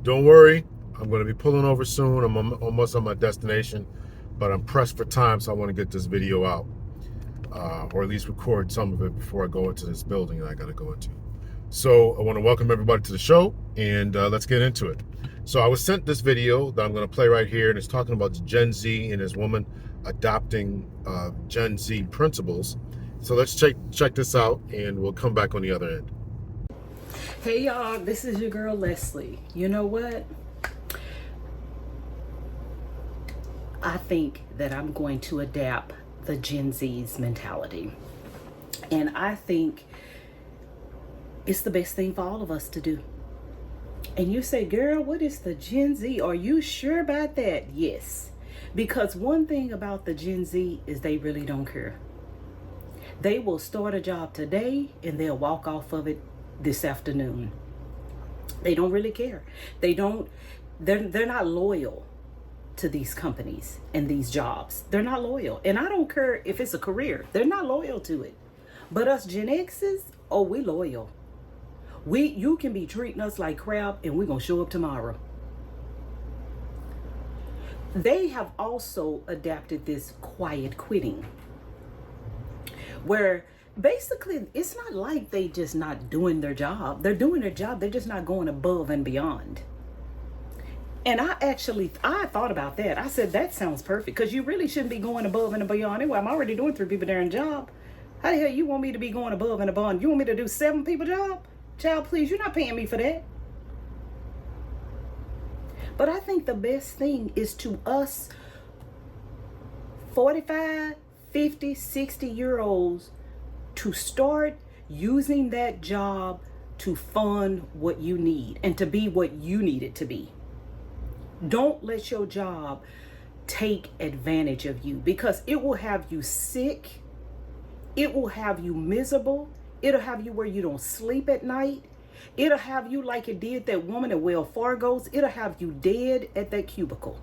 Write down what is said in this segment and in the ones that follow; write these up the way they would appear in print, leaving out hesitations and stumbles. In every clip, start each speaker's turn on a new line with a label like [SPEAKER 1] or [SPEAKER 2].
[SPEAKER 1] Don't worry, I'm going to be pulling over soon. I'm almost on my destination, but I'm pressed for time, so I want to get this video out, or at least record some of it before I go into this building that I got to go into. So I want to welcome everybody to the show, and let's get into it. So I was sent this video that I'm going to play right here, and it's talking about Gen Z and this woman adopting Gen Z principles. So let's check this out, and we'll come back on the other end.
[SPEAKER 2] Hey y'all, this is your girl Leslie. You know what? I think that I'm going to adapt the Gen Z's mentality. And I think it's the best thing for all of us to do. And you say, girl, what is the Gen Z? Are you sure about that? Yes. Because one thing about the Gen Z is they really don't care. They will start a job today and they'll walk off of it this afternoon. They don't really care. They're not loyal to these companies and these jobs. They're not loyal. And I don't care if it's a career. They're not loyal to it. But us Gen X's, oh, we loyal. You can be treating us like crap and we're going to show up tomorrow. They have also adapted this quiet quitting, where basically it's not like they just not doing their job. They're doing their job. They're just not going above and beyond. And I thought about that. I said, that sounds perfect, because you really shouldn't be going above and beyond. Anyway, I'm already doing 3 people their job. How the hell you want me to be going above and beyond? You want me to do 7 people job? Child, please, you're not paying me for that. But I think the best thing is to us 45, 50, 60-year-olds to start using that job to fund what you need and to be what you need it to be. Don't let your job take advantage of you, because it will have you sick. It will have you miserable. It'll have you where you don't sleep at night. It'll have you like it did that woman at Wells Fargo's. It'll have you dead at that cubicle.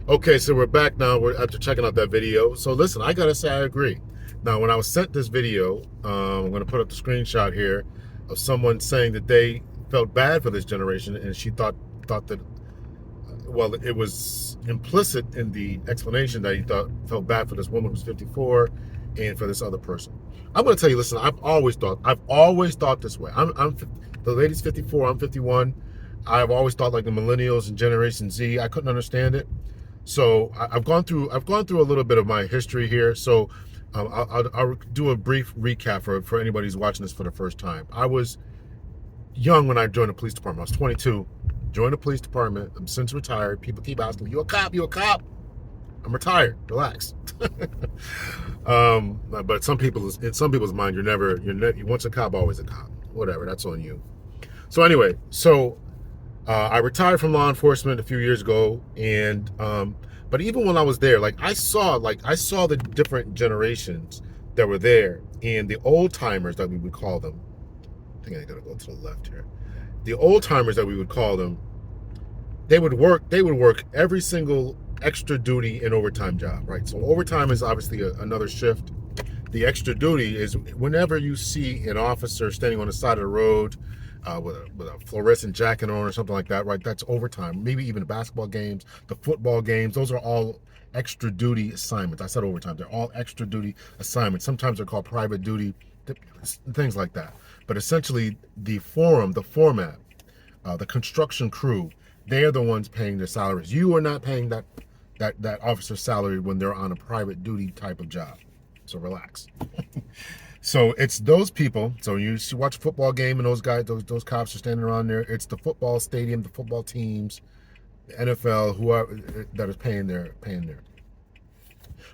[SPEAKER 1] Okay, so we're back now. We're after checking out that video. So listen, I gotta say I agree. Now, when I was sent this video, I'm gonna put up the screenshot here of someone saying that they felt bad for this generation, and she thought that, well, it was implicit in the explanation that he felt bad for this woman who's 54 and for this other person. I'm gonna tell you, listen, I've always thought this way. The lady's 54, I'm 51. I've always thought like the millennials and Generation Z. I couldn't understand it. So I've gone through a little bit of my history here. So I'll do a brief recap for anybody who's watching this for the first time. I was young when I joined the police department. I was 22, joined the police department. I'm since retired. People keep asking me, you a cop? You a cop? I'm retired. Relax. But in some people's mind, you're once a cop, always a cop. Whatever, that's on you. So anyway, I retired from law enforcement a few years ago, and but even when I was there, I saw the different generations that were there, and the old timers that we would call them. I think I gotta go to the left here. The old timers that we would call them, they would work every single extra duty and overtime job, right? So overtime is obviously another shift. The extra duty is whenever you see an officer standing on the side of the road with a fluorescent jacket on or something like that, right? That's overtime. Maybe even the basketball games, the football games, those are all extra duty assignments. I said overtime. They're all extra duty assignments. Sometimes they're called private duty, things like that. But essentially, the format, the construction crew, they are the ones paying their salaries. You are not paying that officer's salary when they're on a private duty type of job. So relax. So it's those people. So you watch a football game and those guys, those cops are standing around there. It's the football stadium, the football teams, the NFL, whoever that is paying their.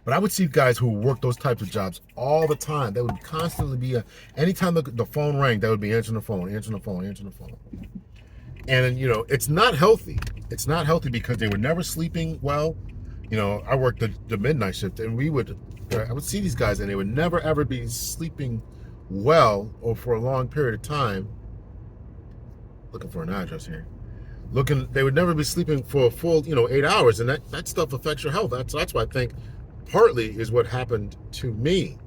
[SPEAKER 1] But I would see guys who work those types of jobs all the time. There would constantly be anytime the phone rang, they would be answering the phone. And it's not healthy. It's not healthy because they were never sleeping well. I worked the midnight shift, and I would see these guys, and they would never ever be sleeping well or for a long period of time. Looking for an address here. They would never be sleeping for a full 8 hours, and that stuff affects your health. That's why I think partly is what happened to me.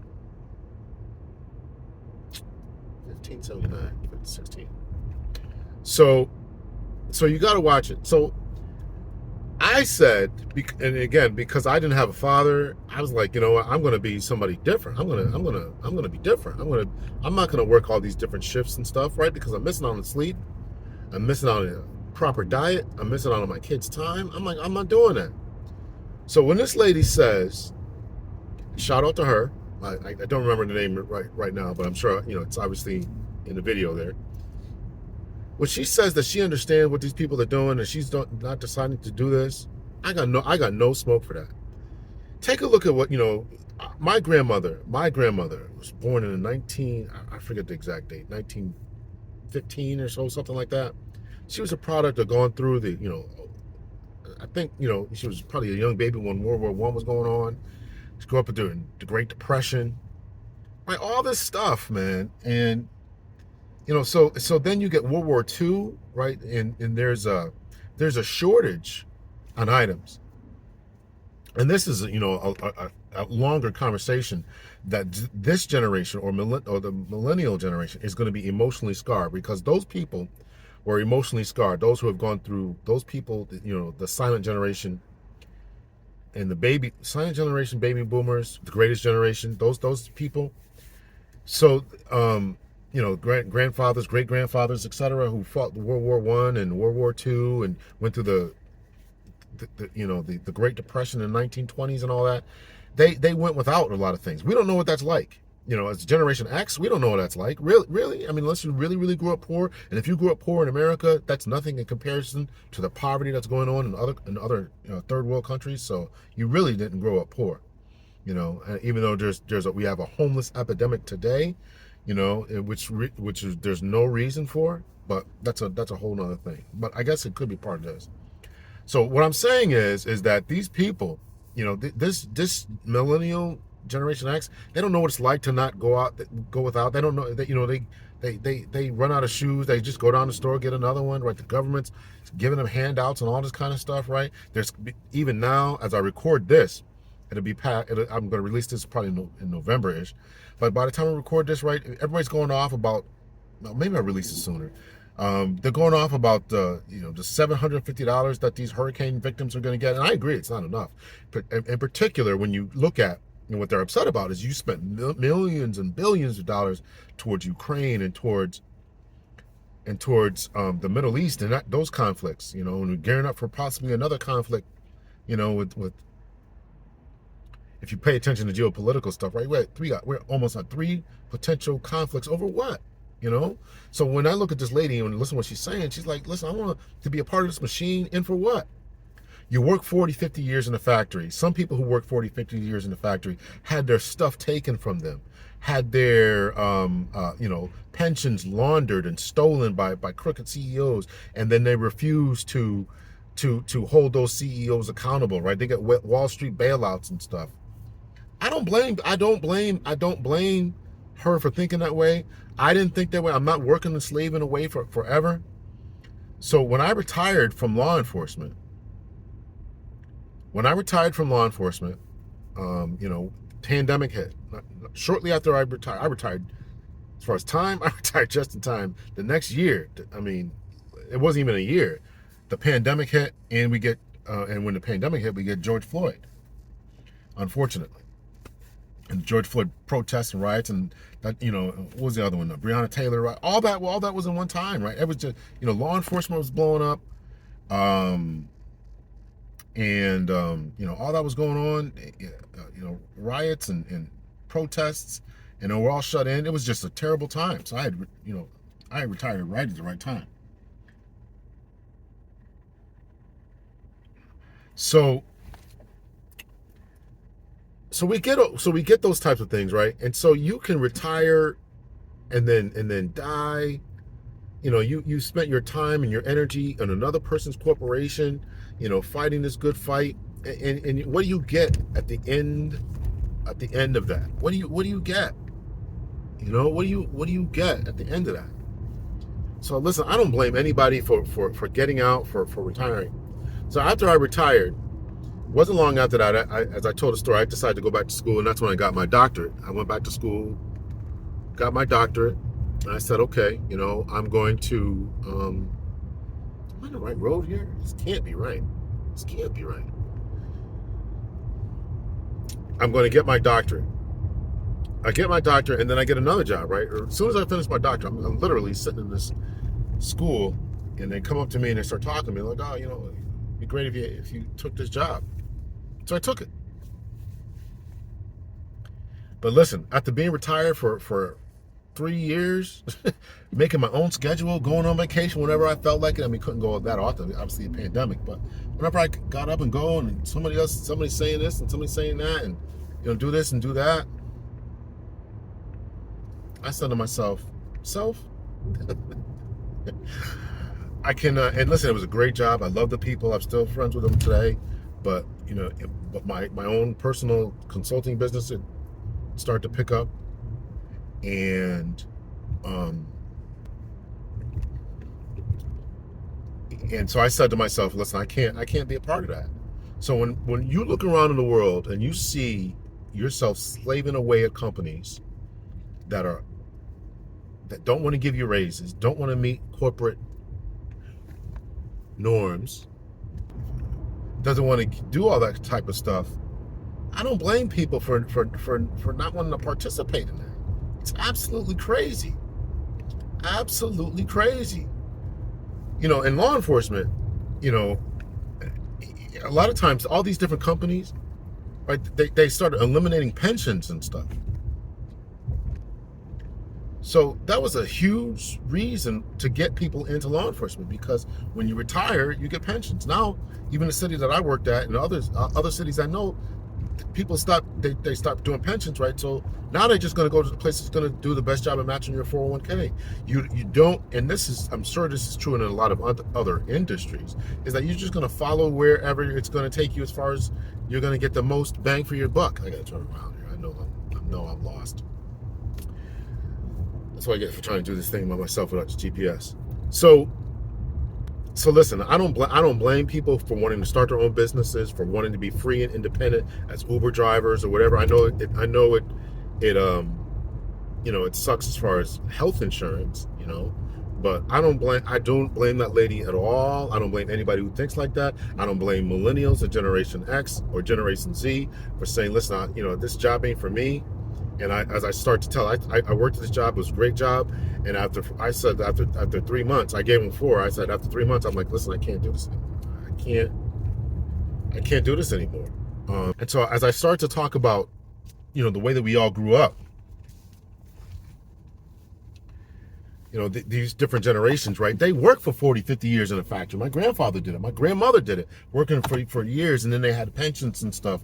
[SPEAKER 1] 1579, 16. So so you got to watch it. So I said, and again, because I didn't have a father, I was like, you know what, I'm going to be somebody different. I'm going to be different. I'm not going to work all these different shifts and stuff, right? Because I'm missing out on sleep. I'm missing out on a proper diet. I'm missing out on my kids' time. I'm like, I'm not doing that. So when this lady says, shout out to her, I don't remember the name right now, but I'm sure, you know, it's obviously in the video there. When she says that she understands what these people are doing and she's not deciding to do this, I got no smoke for that. Take a look at what, you know, my grandmother was born in the I forget the exact date, 1915 or so, something like that. She was a product of going through the, you know, I think, you know, she was probably a young baby when World War I was going on. She grew up during the Great Depression. Like all this stuff, man. And you know, so then you get World War II, right? And there's a shortage on items. And this is, you know, a longer conversation that this generation or the millennial generation is going to be emotionally scarred, because those people were emotionally scarred. Those who have gone through, those people, you know, the silent generation and the silent generation, baby boomers, the greatest generation, those people. So, you know, grandfathers, great grandfathers, etc., who fought World War I and World War II and went through the Great Depression in the 1920s and all that. They went without a lot of things. We don't know what that's like. You know, as Generation X, we don't know what that's like. Really. I mean, unless you really grew up poor, and if you grew up poor in America, that's nothing in comparison to the poverty that's going on in other you know, third world countries. So you really didn't grow up poor. You know, even though we have a homeless epidemic today, you know, which is there's no reason for, but that's a whole nother thing. But I guess it could be part of this. So what I'm saying is that these people, you know, this millennial Generation X, they don't know what it's like to not go without. They don't know that, you know, they run out of shoes. They just go down the store, get another one, right? The government's giving them handouts and all this kind of stuff, right? There's even now, as I record this, it'll be I'm going to release this probably in November-ish. But by the time I record this, right, everybody's going off about, well, maybe I'll release it sooner. They're going off about the $750 that these hurricane victims are going to get. And I agree, it's not enough. But in particular, when you look at, and what they're upset about is you spent millions and billions of dollars towards Ukraine and towards the Middle East and those conflicts, you know, and we're gearing up for possibly another conflict, you know, with if you pay attention to geopolitical stuff, right? We're almost at 3 potential conflicts over what, you know? So when I look at this lady and listen to what she's saying, she's like, listen, I want to be a part of this machine, and for what? You work 40, 50 years in a factory. Some people who work 40, 50 years in a factory had their stuff taken from them, had their pensions laundered and stolen by crooked CEOs, and then they refuse to hold those CEOs accountable, right? They get Wall Street bailouts and stuff. I don't blame her for thinking that way. I didn't think that way. I'm not working and slaving away for forever. So when I retired from law enforcement, pandemic hit. Shortly after I retired, as far as time, I retired just in time. The next year, I mean, it wasn't even a year. The pandemic hit, and and when the pandemic hit, we get George Floyd, unfortunately. And George Floyd protests and riots, and that, you know, what was the other one? Breonna Taylor, right? All that was in one time, right? It was just, you know, law enforcement was blowing up, all that was going on, riots and protests, and we're all shut in. It was just a terrible time. So I retired right at the right time. So we get those types of things, right? And so you can retire and then die. You know, you spent your time and your energy on another person's corporation, you know, fighting this good fight. And what do you get at the end of that? What do you get? You know, what do you get at the end of that? So listen, I don't blame anybody for getting out, for retiring. So after I retired, wasn't long after that, as I told the story, I decided to go back to school, and that's when I got my doctorate. I went back to school, got my doctorate, And I said, okay, I'm going to, am I on the right road here? This can't be right. This can't be right. I'm going to get my doctorate. I get my doctorate, and then I get another job, right? Or as soon as I finish my doctorate, I'm literally sitting in this school, and they come up to me and they start talking to me like, oh, it'd be great if you took this job. So I took it. But listen, after being retired for 3 years, making my own schedule, going on vacation whenever I felt like it. I mean, couldn't go that often, obviously a pandemic, but whenever I got up and go, and somebody's saying this and somebody saying that, and do this and do that, I said to myself, I can, and listen, it was a great job. I love the people. I'm still friends with them today, but but my own personal consulting business, it started to pick up, and so I said to myself, listen, I can't be a part of that. So when you look around in the world and you see yourself slaving away at companies that don't want to give you raises, don't want to meet corporate norms, doesn't want to do all that type of stuff, I don't blame people for not wanting to participate in that. It's absolutely crazy. Absolutely crazy. In law enforcement, a lot of times all these different companies, right, they started eliminating pensions and stuff. So that was a huge reason to get people into law enforcement, because when you retire, you get pensions. Now, even the city that I worked at and other cities I know, people they stopped doing pensions, right? So now they're just going to go to the place that's going to do the best job of matching your 401k. You don't, and I'm sure this is true in a lot of other industries, is that you're just going to follow wherever it's going to take you as far as you're going to get the most bang for your buck. I got to turn around here. I know I'm lost. That's what I get for trying to do this thing by myself without the GPS. So listen, I don't blame people for wanting to start their own businesses, for wanting to be free and independent as Uber drivers or whatever. I know it sucks as far as health insurance, but I don't blame that lady at all. I don't blame anybody who thinks like that. I don't blame millennials or Generation X or Generation Z for saying, listen, this job ain't for me. And as I start to tell, I worked at this job. It was a great job. And after 3 months, I gave him 4. I said, after 3 months, I'm like, listen, I can't do this anymore. I can't do this anymore. And so as I start to talk about, the way that we all grew up, these different generations, right? They worked for 40, 50 years in a factory. My grandfather did it. My grandmother did it, working for years. And then they had pensions and stuff,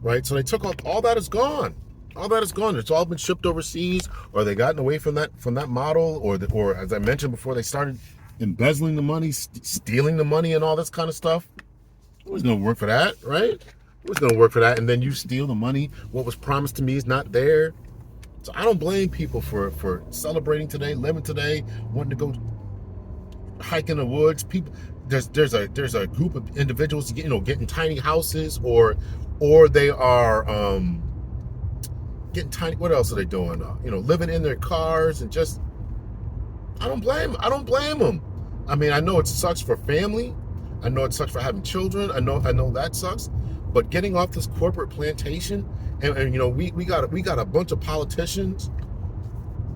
[SPEAKER 1] right? So they took all that is gone. All that is gone. It's all been shipped overseas, or they gotten away from that model, or as I mentioned before, they started embezzling the money, stealing the money, and all this kind of stuff. It was going to work for that, right? It was going to work for that, and then you steal the money. What was promised to me is not there. So I don't blame people for celebrating today, living today, wanting to go hike in the woods. People, there's a group of individuals, getting tiny houses, or they are getting tiny. What else are they doing? Living in their cars, and just I don't blame them. I mean, I know it sucks for family. I know it sucks for having children. I know that sucks. But getting off this corporate plantation, and we got a bunch of politicians.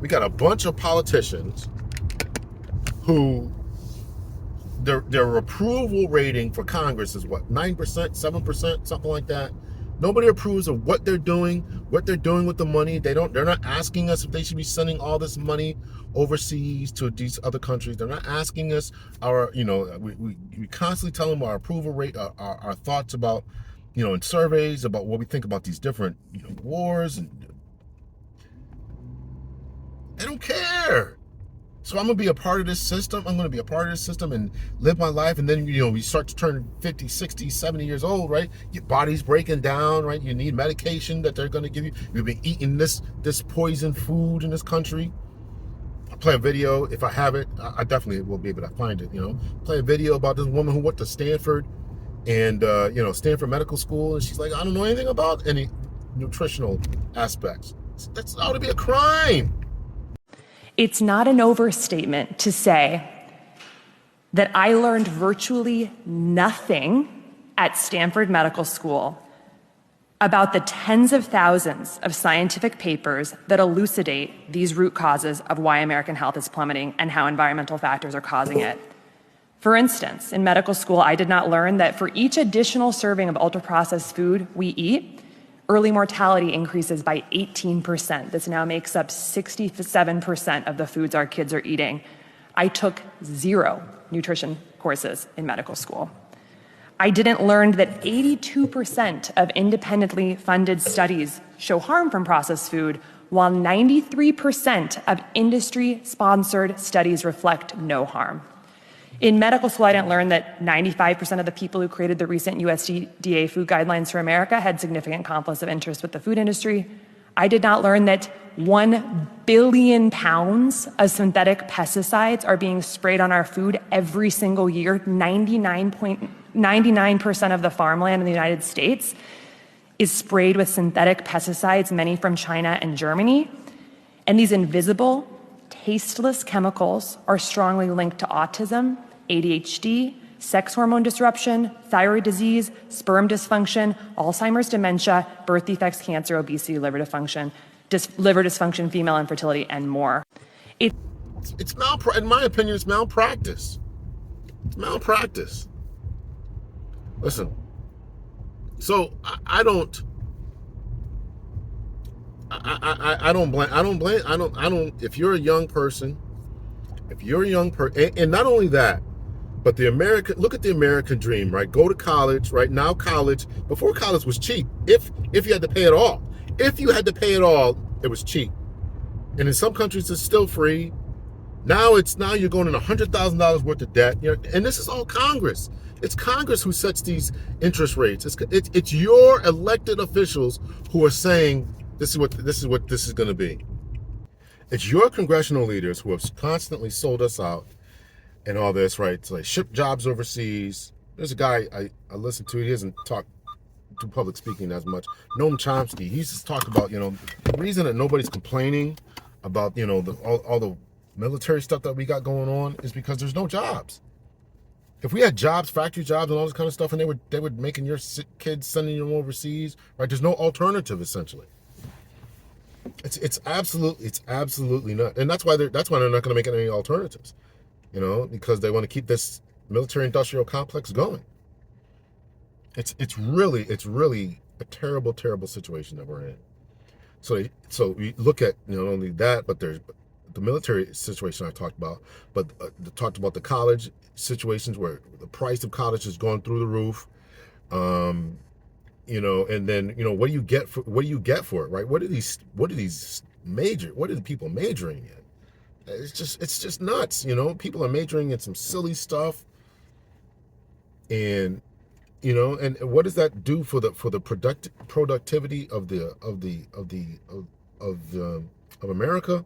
[SPEAKER 1] We got a bunch of politicians who their approval rating for Congress is what, 9%, 7%, something like that. Nobody approves of what they're doing with the money. They're not asking us if they should be sending all this money overseas to these other countries. They're not asking us we constantly tell them our approval rate, our thoughts about, in surveys about what we think about these different wars, and they don't care. So I'm going to be a part of this system. I'm going to be a part of this system and live my life. And then, we start to turn 50, 60, 70 years old, right? Your body's breaking down, right? You need medication that they're going to give you. You've been eating this poison food in this country. I'll play a video. If I have it, I definitely will be able to find it, Play a video about this woman who went to Stanford and, Stanford Medical School. And she's like, I don't know anything about any nutritional aspects. That ought to be a crime.
[SPEAKER 3] It's not an overstatement to say that I learned virtually nothing at Stanford Medical School about the tens of thousands of scientific papers that elucidate these root causes of why American health is plummeting and how environmental factors are causing it. For instance, in medical school, I did not learn that for each additional serving of ultra-processed food we eat, early mortality increases by 18%. This now makes up 67% of the foods our kids are eating. I took 0 nutrition courses in medical school. I didn't learn that 82% of independently funded studies show harm from processed food, while 93% of industry-sponsored studies reflect no harm. In medical school, I didn't learn that 95% of the people who created the recent USDA food guidelines for America had significant conflicts of interest with the food industry. I did not learn that 1 billion pounds of synthetic pesticides are being sprayed on our food every single year. 99% of the farmland in the United States is sprayed with synthetic pesticides, many from China and Germany. And these invisible, tasteless chemicals are strongly linked to autism, ADHD, sex hormone disruption, thyroid disease, sperm dysfunction, Alzheimer's, dementia, birth defects, cancer, obesity, liver dysfunction, female infertility, and more.
[SPEAKER 1] In my opinion, it's malpractice. It's malpractice. Listen, so I don't blame, if you're a young person, and not only that, but look at the American dream, right? Go to college, right? Now college, before college was cheap. If you had to pay it all. If you had to pay it all, it was cheap. And in some countries it's still free. Now you're going in $100,000 worth of debt. And this is all Congress. It's Congress who sets these interest rates. It's your elected officials who are saying this is what this is going to be. It's your congressional leaders who have constantly sold us out and all this, right? So they ship jobs overseas. There's a guy I listen to. He doesn't talk to public speaking as much. Noam Chomsky. He used to talk about, the reason that nobody's complaining about, all the military stuff that we got going on is because there's no jobs. If we had jobs, factory jobs and all this kind of stuff, and they were making your kids, sending them overseas, right? There's no alternative, essentially. It's absolutely not. And that's why they're not going to make any alternatives, because they want to keep this military industrial complex going. It's really a terrible, terrible situation that we're in. So we look at not only that, but there's the military situation I talked about, but talked about the college situations where the price of college has gone through the roof. And then what do you get for it, right? What are the people majoring in? It's just nuts. People are majoring in some silly stuff, and and what does that do for the productivity of America?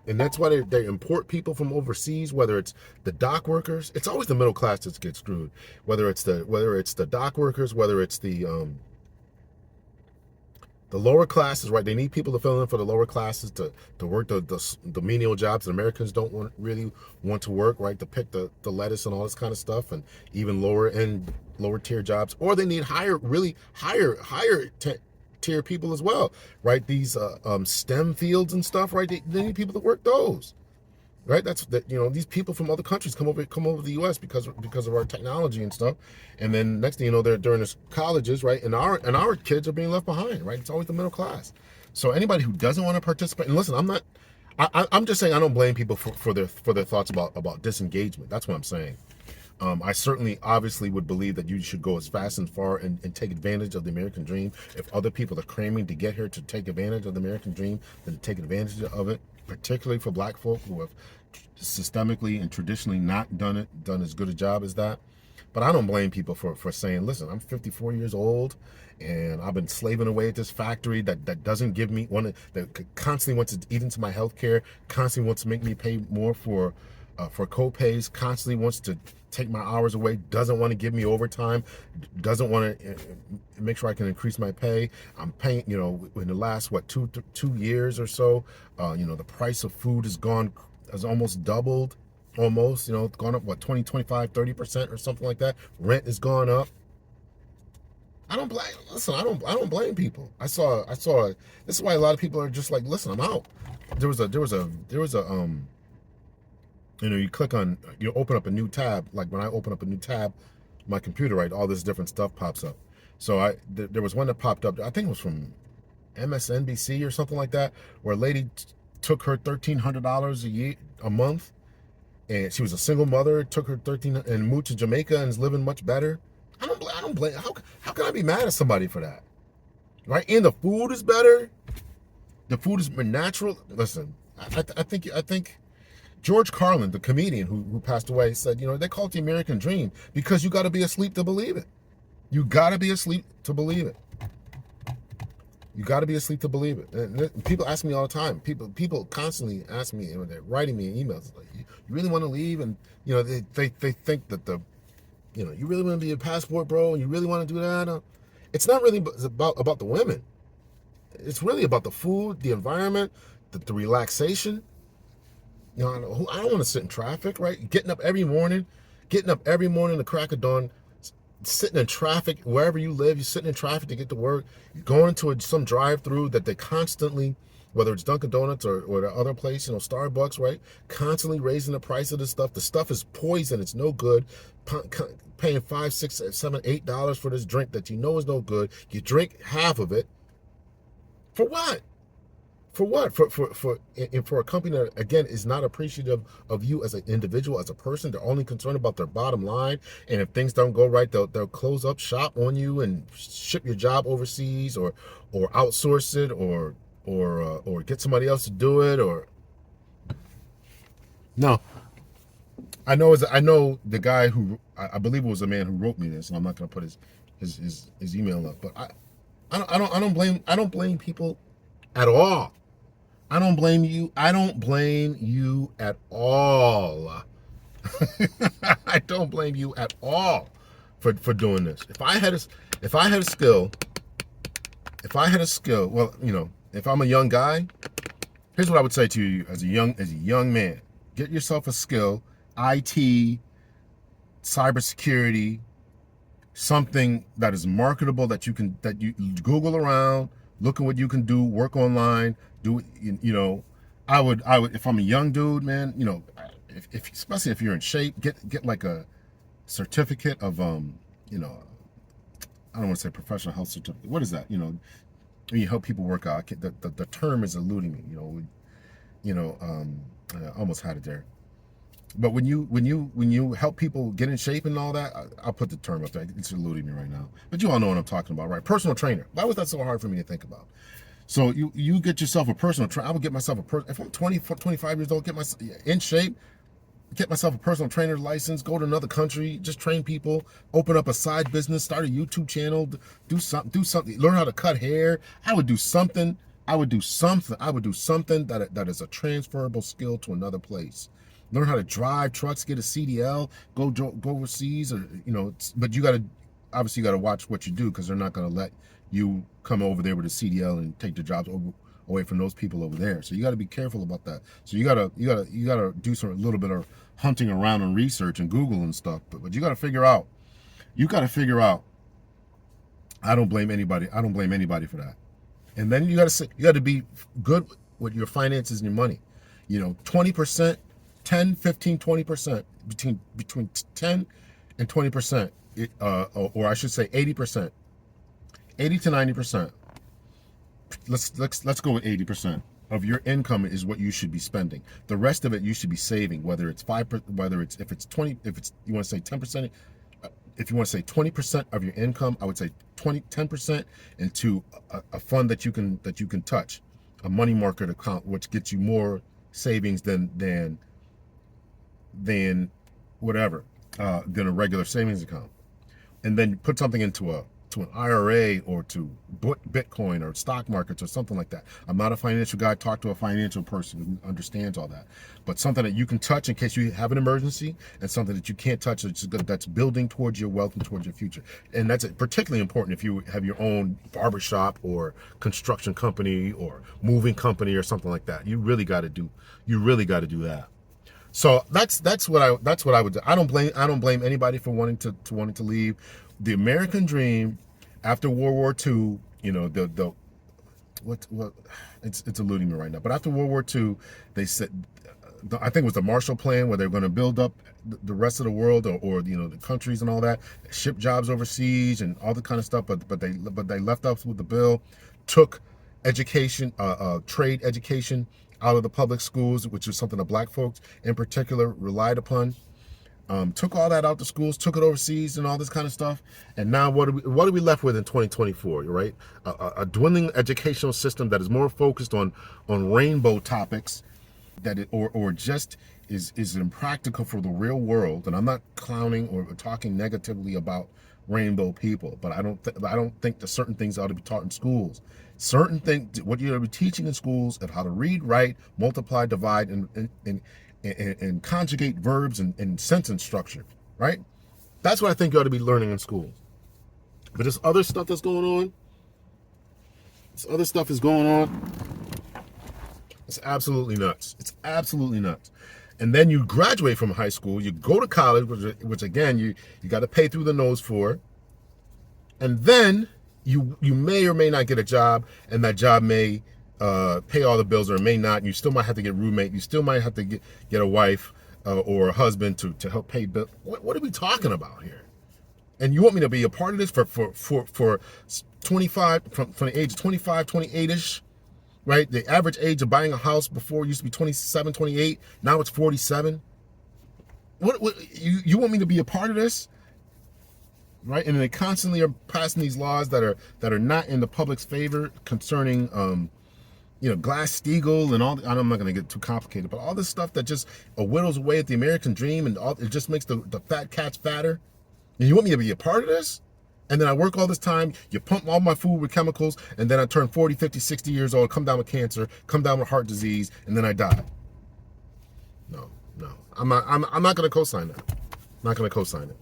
[SPEAKER 1] And that's why they import people from overseas, whether it's the dock workers. It's always the middle class that gets screwed. Whether it's the dock workers, whether it's the lower classes, right? They need people to fill in for the lower classes to work the menial jobs that Americans don't really want to work, right? To pick the lettuce and all this kind of stuff, and even lower tier jobs. Or they need higher tier people as well, right? These STEM fields and stuff, right? They need people to work those, right? These people from other countries come over to the U.S. because of our technology and stuff, and then next thing you know, they're during this colleges, right? And our kids are being left behind, right? It's always the middle class. So anybody who doesn't want to participate, and listen, I'm just saying I don't blame people for their thoughts about disengagement. That's what I'm saying. I certainly, obviously, would believe that you should go as fast and far and take advantage of the American dream. If other people are cramming to get here to take advantage of the American dream, then take advantage of it, particularly for black folk who have systemically and traditionally not done as good a job as that. But I don't blame people for saying, listen, I'm 54 years old, and I've been slaving away at this factory that doesn't give me that constantly wants to eat into my health care, constantly wants to make me pay more for for co-pays, constantly wants to take my hours away, doesn't want to give me overtime, doesn't want to make sure I can increase my pay. I'm paying, in the last, 2 years or so, the price of food has almost doubled, almost, it's gone up, 20, 25, 30% or something like that. Rent has gone up. I don't blame. Listen, I don't blame people. I saw. This is why a lot of people are just like, listen, I'm out. There was a you click on, open up a new tab. Like when I open up a new tab, my computer, right, all this different stuff pops up. So there was one that popped up. I think it was from MSNBC or something like that, where a lady took her $1,300 a month, and she was a single mother. Took her 13 and moved to Jamaica and is living much better. I don't blame. How can I be mad at somebody for that? Right? And the food is better. The food is more natural. Listen, I think George Carlin, the comedian who passed away, said, they call it the American dream because you got to be asleep to believe it. You got to be asleep to believe it. You got to be asleep to believe it. And people ask me all the time. People constantly ask me, they're writing me emails like, "You really want to leave?" And they think that you really want to be a passport, bro, and you really want to do that. It's not really about the women. It's really about the food, the environment, the relaxation. I don't want to sit in traffic, right? Getting up every morning, the crack of dawn, sitting in traffic wherever you live. You're sitting in traffic to get to work. You're going into some drive-through that they constantly, whether it's Dunkin' Donuts or the other place, Starbucks, right? Constantly raising the price of this stuff. The stuff is poison. It's no good. Paying $5, $6, $7, $8 for this drink that is no good. You drink half of it. For what? For what? For a company that, again, is not appreciative of you as an individual, as a person. They're only concerned about their bottom line. And if things don't go right, they'll close up shop on you and ship your job overseas, or outsource it, or get somebody else to do it. Or no, I know the guy who, I believe it was a man who wrote me this, and I'm not going to put his email up, but I don't blame people at all. I don't blame you. I don't blame you at all. I don't blame you at all for doing this. If I had a skill, well, if I'm a young guy, here's what I would say to you as a young man. Get yourself a skill, IT, cybersecurity, something that is marketable that you Google around, look at what you can do, work online, do it. I would if I'm a young dude, man, if especially if you're in shape, get like a certificate of I don't want to say professional health certificate. What is that? When you help people work out. The term is eluding me. I almost had it there. But when you help people get in shape and all that, I'll put the term up there. It's eluding me right now. But you all know what I'm talking about, right? Personal trainer. Why was that so hard for me to think about? So you get yourself a personal trainer. I would get myself if I'm 25 years old, get myself in shape, get myself a personal trainer license, go to another country, just train people, open up a side business, start a YouTube channel, do something, learn how to cut hair. I would do something that is a transferable skill to another place. Learn how to drive trucks, get a CDL, go overseas, or but you got to watch what you do, because they're not going to let you come over there with a CDL and take the jobs away from those people over there. So you got to be careful about that. So you got to do a little bit of hunting around and research and Google and stuff. But you got to figure out. I don't blame anybody. I don't blame anybody for that. And then you got to be good with your finances and your money. 20%. 10, 15, 20%, between 10 and 20%, or I should say 80%, 80 to 90%. Let's go with 80% of your income is what you should be spending. The rest of it you should be saving, whether it's 5%, if it's 20, you want to say 10%, if you want to say 20% of your income, I would say 10% into a fund that you can touch, a money market account, which gets you more savings than whatever, than a regular savings account. And then put something into an IRA or to Bitcoin or stock markets or something like that. I'm not a financial guy. Talk to a financial person who understands all that. But something that you can touch in case you have an emergency, and something that you can't touch that's building towards your wealth and towards your future. And that's particularly important if you have your own barbershop or construction company or moving company or something like that. You really got to do that. So that's what I would do. I don't blame anybody for wanting to leave. The American dream after World War II, you know, what it's eluding me right now. But after World War II, they said, I think it was the Marshall Plan, where they're going to build up the rest of the world, or you know, the countries and all that, ship jobs overseas and all the kind of stuff. But they left us with the bill, took education, trade education out of the public schools, which is something that black folks in particular relied upon. Took all that out the schools, took it overseas and all this kind of stuff. And now what are we left with in 2024, right? A dwindling educational system that is more focused on rainbow topics, or just is impractical for the real world. And I'm not clowning or talking negatively about rainbow people, but I don't think that certain things ought to be taught in schools. Certain things, what you ought to be teaching in schools, of how to read, write, multiply, divide, and conjugate verbs and sentence structure, right? That's what I think you ought to be learning in schools. But this other stuff that's going on, it's absolutely nuts. It's absolutely nuts. And then you graduate from high school, you go to college, which again, you got to pay through the nose for. And then you may or may not get a job, and that job may pay all the bills, or it may not. You still might have to get a roommate. You still might have to get a wife or a husband to help pay bills. What are we talking about here? And you want me to be a part of this for 25, from the age of 25, 28-ish, right? The average age of buying a house before used to be 27, 28. Now it's 47. What you want me to be a part of this? Right? And they constantly are passing these laws that are not in the public's favor concerning Glass-Steagall and all. I'm not going to get too complicated, but all this stuff that just whittles away at the American dream, and it just makes the fat cats fatter. And you want me to be a part of this? And then I work all this time, you pump all my food with chemicals, and then I turn 40, 50, 60 years old, come down with cancer, come down with heart disease, and then I die. No. I'm not going to co-sign that. I'm not going to co-sign it.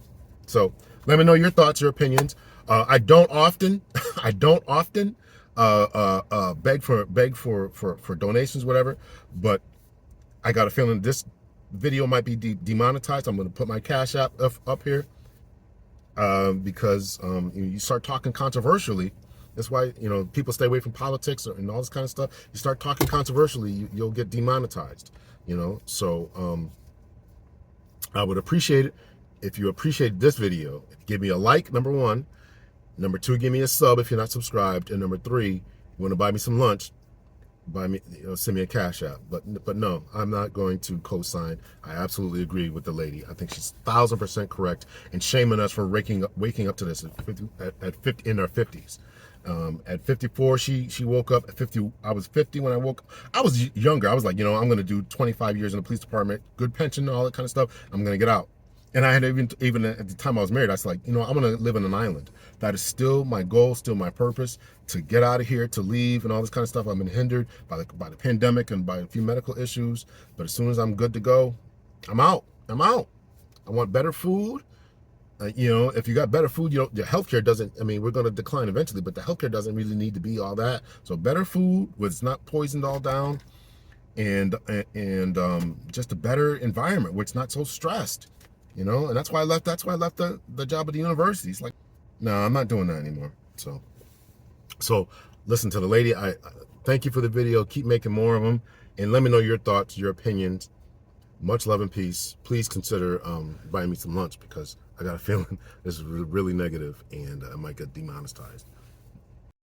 [SPEAKER 1] So let me know your thoughts, your opinions. I don't often beg for donations, whatever, but I got a feeling this video might be demonetized. I'm going to put my Cash App up here, because you start talking controversially. That's why people stay away from politics and all this kind of stuff. You start talking controversially, you'll get demonetized. So I would appreciate it if you appreciate this video. Give me a like, number one. Number two, give me a sub if you're not subscribed. And number three, you want to buy me some lunch, send me a Cash App. But no, I'm not going to co-sign. I absolutely agree with the lady. I think she's 1000% correct, and shaming us for waking up to this at 50 in our 50s. At 54, she woke up. At 50, I was 50 when I woke. I was younger. I was like, I'm going to do 25 years in the police department, good pension, all that kind of stuff. I'm going to get out. And I had even at the time I was married, I was like, I'm going to live on an island. That is still my goal, still my purpose, to get out of here, to leave, and all this kind of stuff. I've been hindered by the pandemic and by a few medical issues. But as soon as I'm good to go, I'm out. I want better food. If you got better food, your healthcare doesn't. We're going to decline eventually, but the healthcare doesn't really need to be all that. So better food, where it's not poisoned all down, and just a better environment where it's not so stressed. And that's why I left. That's why I left the job at the university. It's like, no, I'm not doing that anymore. So listen to the lady. I thank you for the video. Keep making more of them, and let me know your thoughts, your opinions. Much love and peace. Please consider buying me some lunch, because I got a feeling this is really negative, and I might get demonetized.